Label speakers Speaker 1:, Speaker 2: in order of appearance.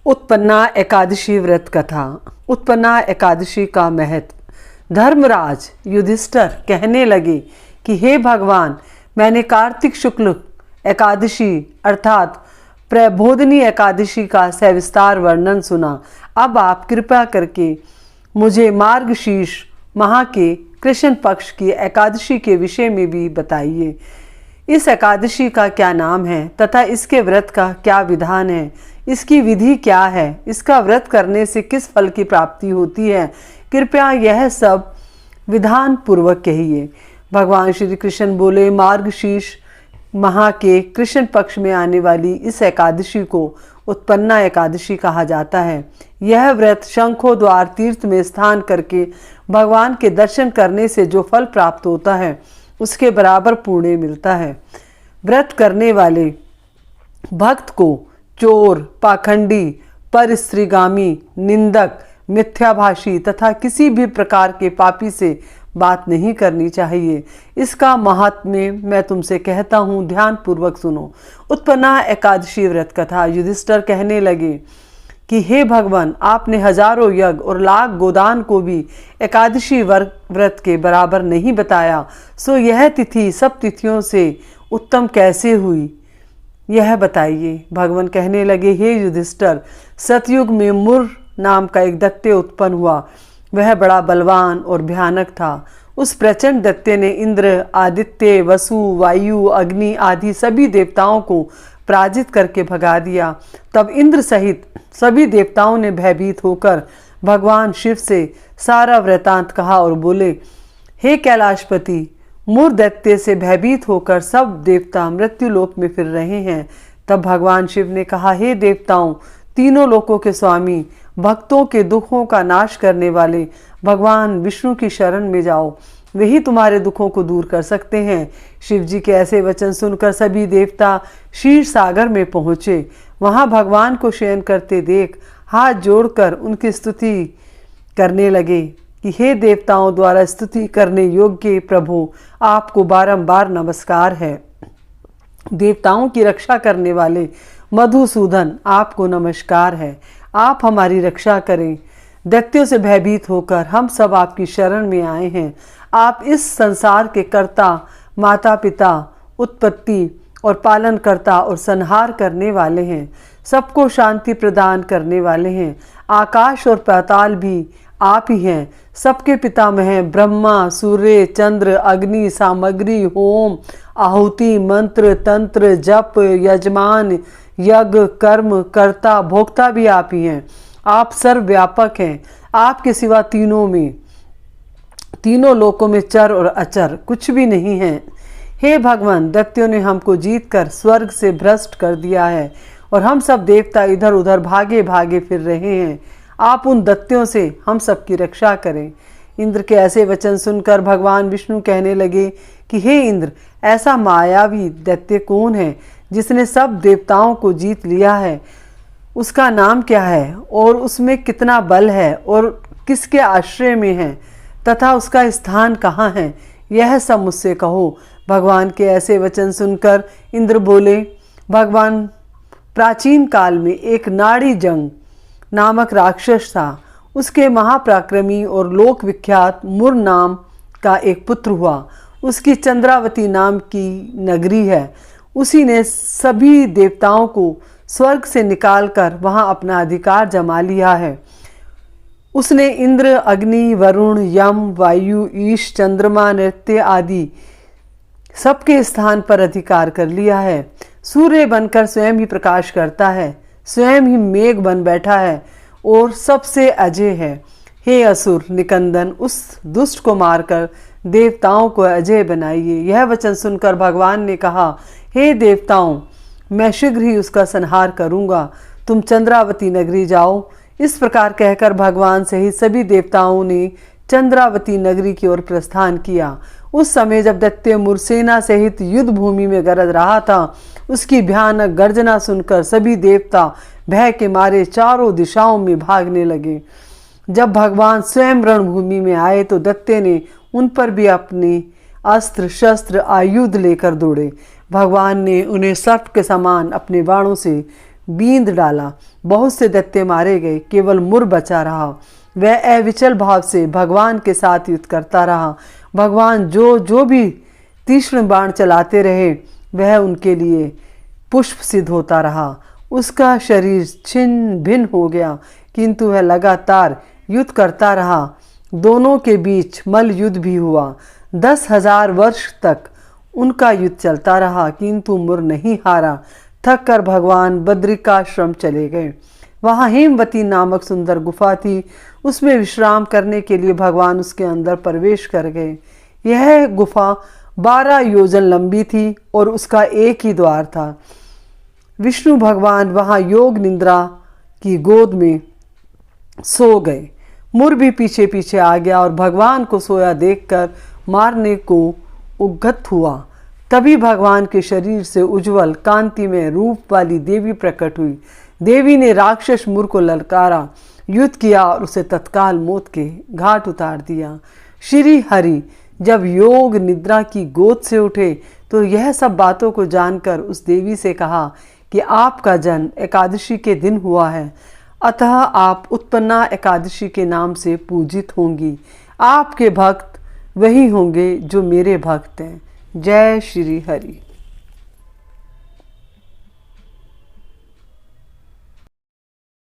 Speaker 1: उत्पन्ना एकादशी व्रत कथा। उत्पन्ना एकादशी का महत्व। धर्मराज युधिष्ठिर कहने लगे कि हे भगवान, मैंने कार्तिक शुक्ल एकादशी अर्थात प्रबोधिनी एकादशी का सविस्तार वर्णन सुना। अब आप कृपा करके मुझे मार्गशीर्ष माह के कृष्ण पक्ष की एकादशी के विषय में भी बताइए। इस एकादशी का क्या नाम है तथा इसके व्रत का क्या विधान है, इसकी विधि क्या है, इसका व्रत करने से किस फल की प्राप्ति होती है, कृपया यह सब विधान पूर्वक कहिए। भगवान श्री कृष्ण बोले, मार्गशीर्ष माह के कृष्ण पक्ष में आने वाली इस एकादशी को उत्पन्ना एकादशी कहा जाता है। यह व्रत शंखो द्वार तीर्थ में स्नान करके भगवान के दर्शन करने से जो फल प्राप्त होता है उसके बराबर पुण्य मिलता है। व्रत करने वाले भक्त को चोर, पाखंडी, परस्त्रीगामी, निंदक, मिथ्याभाषी तथा किसी भी प्रकार के पापी से बात नहीं करनी चाहिए। इसका महात्म्य मैं तुमसे कहता हूँ, ध्यान पूर्वक सुनो। उत्पन्ना एकादशी व्रत कथा। युधिष्ठिर कहने लगे कि हे भगवान, आपने हजारों यज्ञ और लाख गोदान को भी एकादशी व्रत के बराबर नहीं बताया, सो यह तिथि सब तिथियों से उत्तम कैसे हुई, यह बताइए। भगवान कहने लगे, हे युधिष्ठिर, सतयुग में मुर नाम का एक दैत्य उत्पन्न हुआ। वह बड़ा बलवान और भयानक था। उस प्रचंड दैत्य ने इंद्र, आदित्य, वसु, वायु, अग्नि आदि सभी देवताओं को पराजित करके भगा दिया। तब इंद्र सहित सभी देवताओं ने भयभीत होकर भगवान शिव से सारा वृतांत कहा और बोले, हे कैलाशपति, मुर दैत्य से भयभीत होकर सब देवता मृत्युलोक में फिर रहे हैं। तब भगवान शिव ने कहा, हे देवताओं, तीनों लोकों के स्वामी, भक्तों के दुखों का नाश करने वाले भगवान विष्णु की शरण में जाओ, वही तुम्हारे दुखों को दूर कर सकते हैं। शिव जी के ऐसे वचन सुनकर सभी देवता क्षीर सागर में पहुँचे। वहाँ भगवान को शयन करते देख हाथ जोड़कर उनकी स्तुति करने लगे कि हे देवताओं द्वारा स्तुति करने योग्य प्रभु, आपको बारंबार नमस्कार है। देवताओं की रक्षा करने वाले मधुसूदन, आपको नमस्कार है। आप हमारी रक्षा करें। दैत्यों से भयभीत होकर हम सब आपकी शरण में आए हैं। आप इस संसार के कर्ता, माता पिता, उत्पत्ति और पालन करता और संहार करने वाले हैं। सबको शांति प्रदान करने वाले हैं। आकाश और पाताल भी आप ही हैं। सबके पितामह हैं ब्रह्मा, सूर्य, चंद्र, अग्नि, सामग्री, होम, आहुति, मंत्र, तंत्र, जप, यजमान, यज्ञ, कर्म, कर्ता, भोक्ता भी आप ही हैं। आप सर्वव्यापक हैं। आपके सिवा तीनों लोकों में चर और अचर कुछ भी नहीं है। हे भगवान, दैत्यों ने हमको जीतकर स्वर्ग से भ्रष्ट कर दिया है और हम सब देवता इधर उधर भागे भागे फिर रहे हैं। आप उन दैत्यों से हम सब की रक्षा करें। इंद्र के ऐसे वचन सुनकर भगवान विष्णु कहने लगे कि हे इंद्र, ऐसा मायावी दैत्य कौन है जिसने सब देवताओं को जीत लिया है? उसका नाम क्या है और उसमें कितना बल है और किसके आश्रय में है तथा उसका स्थान कहाँ है, यह सब मुझसे कहो। भगवान के ऐसे वचन सुनकर इंद्र बोले, भगवान, प्राचीन काल में एक नाड़ी जंग नामक राक्षस था। उसके महापराक्रमी और लोक विख्यात मुर नाम का एक पुत्र हुआ। उसकी चंद्रावती नाम की नगरी है। उसी ने सभी देवताओं को स्वर्ग से निकालकर वहां अपना अधिकार जमा लिया है। उसने इंद्र, अग्नि, वरुण, यम, वायु, ईश, चंद्रमा, नृत्य आदि सबके स्थान पर अधिकार कर लिया है। सूर्य बनकर स्वयं ही प्रकाश करता है, स्वयं ही मेघ बन बैठा है और सबसे अजय है। हे असुर निकंदन, उस दुष्ट को मारकर देवताओं को अजय बनाइए। यह वचन सुनकर भगवान ने कहा, हे देवताओं, मैं शीघ्र ही उसका संहार करूंगा। तुम चंद्रावती नगरी जाओ। इस प्रकार कहकर भगवान सहित सभी देवताओं ने चंद्रावती नगरी की ओर प्रस्थान किया। उस समय जब दैत्य मुरसेना सहित युद्ध भूमि में गरज रहा था, उसकी भयानक गर्जना सुनकर सभी देवता भय के मारे चारों दिशाओं में भागने लगे। जब भगवान स्वयं रणभूमि में आए तो दैत्य ने उन पर भी अपने अस्त्र शस्त्र आयुध लेकर दौड़े। भगवान ने उन्हें सर्प के समान अपने बाणों से बींद डाला। बहुत से दैत्य मारे गए, केवल मुर बचा रहा। वह अविचल भाव से भगवान के साथ युद्ध करता रहा। भगवान जो भी तीक्ष्ण बाण चलाते रहे वह उनके लिए पुष्प सिद्ध होता रहा। उसका शरीर छिन्न भिन्न हो गया, किंतु वह लगातार युद्ध करता रहा। दोनों के बीच मल्ल युद्ध भी हुआ। 10,000 वर्ष तक उनका युद्ध चलता रहा, किंतु मुर नहीं हारा। थक कर भगवान बद्रिकाश्रम चले गए। वहाँ हेमवती नामक सुंदर गुफा थी। उसमें विश्राम करने के लिए भगवान उसके अंदर प्रवेश कर गए। यह गुफा 12 योजन लंबी थी और उसका एक ही द्वार था। विष्णु भगवान वहाँ योग निद्रा की गोद में सो गए। मुर भी पीछे पीछे आ गया और भगवान को सोया देखकर मारने को उद्यत हुआ। तभी भगवान के शरीर से उज्जवल कांति में रूप वाली देवी प्रकट हुई। देवी ने राक्षस मुर को ललकारा, युद्ध किया और उसे तत्काल मौत के घाट उतार दिया। श्री हरि जब योग निद्रा की गोद से उठे तो यह सब बातों को जानकर उस देवी से कहा कि आपका जन्म एकादशी के दिन हुआ है, अतः आप उत्पन्ना एकादशी के नाम से पूजित होंगी। आपके भक्त वही होंगे जो मेरे भक्त हैं। जय श्री हरि।